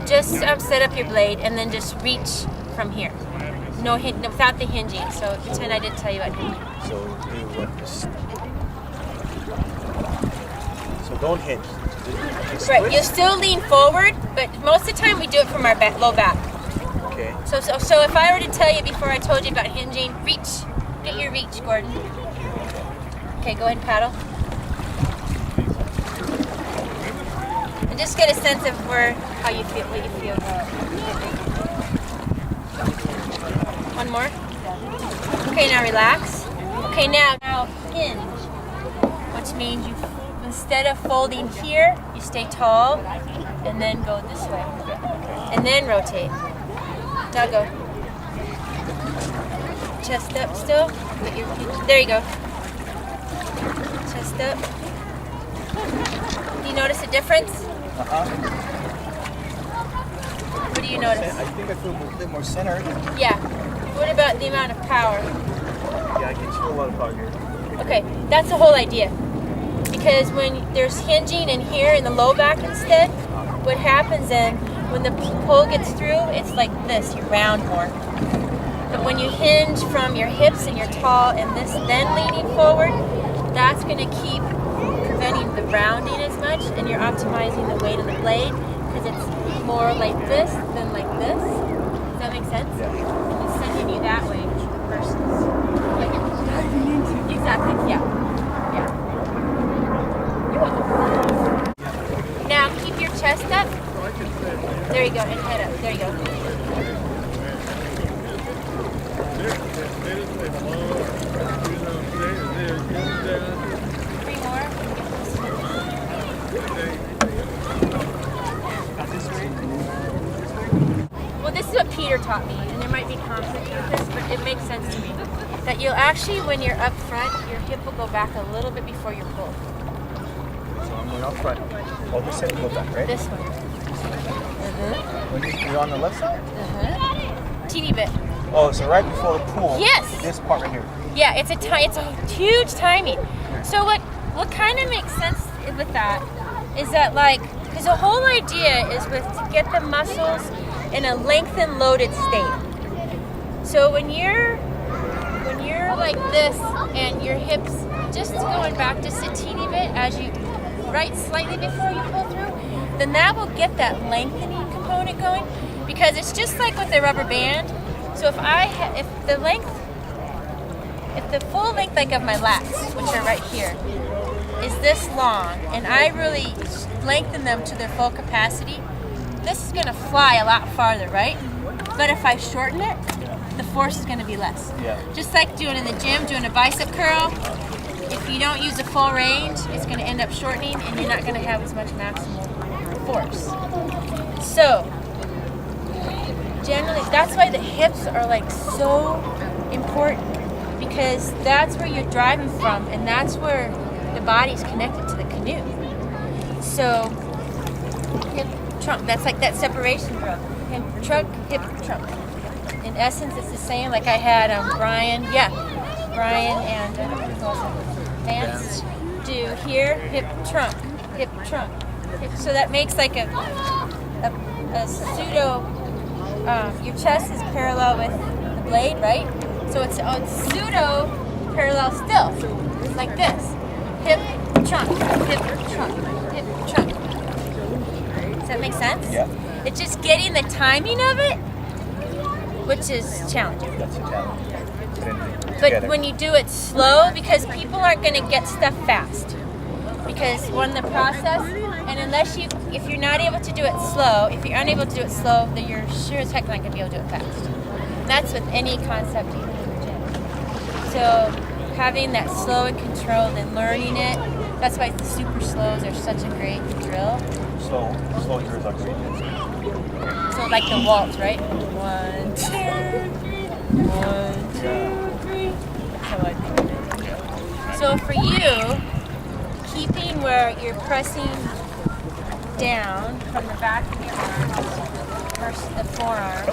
Just set up your blade and then just reach from here. No, without the hinging. So pretend I didn't tell you about hinging. So do what? So don't hinge. Right, you'll still lean forward, but most of the time we do it from our low back. Okay. So if I were to tell you before I told you about hinging, reach. Get your reach, Gordon. Okay, go ahead and paddle. And just get a sense of how you feel, what you feel. One more. Okay, now relax. Okay, now hinge, which means you, instead of folding here, you stay tall, and then go this way, and then rotate. Now go. Chest up still. There you go. Chest up. Do you notice a difference? What do you notice? I think I feel a bit more centered. Yeah. What about the amount of power? Yeah, I can feel a lot of power here. Okay, that's the whole idea. Because when there's hinging in here in the low back instead, what happens then, when the pull gets through, it's like this, you round more. But when you hinge from your hips and you're tall and this, then leaning forward, that's going to keep preventing the rounding as much, and you're optimizing the weight of the blade because it's more like this than like this. Does that make sense? Yeah. It's sending you that way versus exactly. Yeah. You're welcome. Now keep your chest up. There you go, and head up. There you go. Three more. Well, this is what Peter taught me, and there might be conflict with this, but it makes sense to me. That you'll actually, when you're up front, your hip will go back a little bit before you pull. So I'm going up front. Oh, this side will go back, right? This one. When you're on the left side? Teeny bit. Oh, so right before the pull. Yes. This part right here. Yeah, it's a huge timing. So what kind of makes sense with that is that, like, because the whole idea is to get the muscles in a lengthened, loaded state. So when you're like this and your hips just going back just a teeny bit as you right slightly before you pull through, then that will get that lengthening component going, because it's just like with a rubber band. So if the full length like of my lats, which are right here, is this long, and I really lengthen them to their full capacity, this is going to fly a lot farther, right? But if I shorten it, the force is going to be less. Yeah. Just like doing in the gym, doing a bicep curl, if you don't use the full range, it's going to end up shortening, and you're not going to have as much maximal force. So, generally, that's why the hips are like so important, because that's where you're driving from, and that's where the body's connected to the canoe. So, hip, trunk, that's like that separation drill. Hip, trunk, hip, trunk. In essence, it's the same. Like I had Brian and Vance do here, hip, trunk, hip, trunk. So that makes like a pseudo, your chest is parallel with the blade, right? So it's pseudo parallel still, like this. Hip, trunk, hip, trunk, hip, trunk. Does that make sense? Yeah. It's just getting the timing of it, which is challenging. That's a challenge. But when you do it slow, because people aren't going to get stuff fast. Because the process, and if you're not able to do it slow, if you're unable to do it slow, then you're sure as heck not going to be able to do it fast. And that's with any concept even in the gym. So having that slow and controlled and learning it, that's why the super slows are such a great drill. Slow drills are great. So like the waltz, right? 1, 2, 3. 1, 2, 3. That's how I think it is. So for you, keeping where you're pressing down from the back of your arms versus the forearm.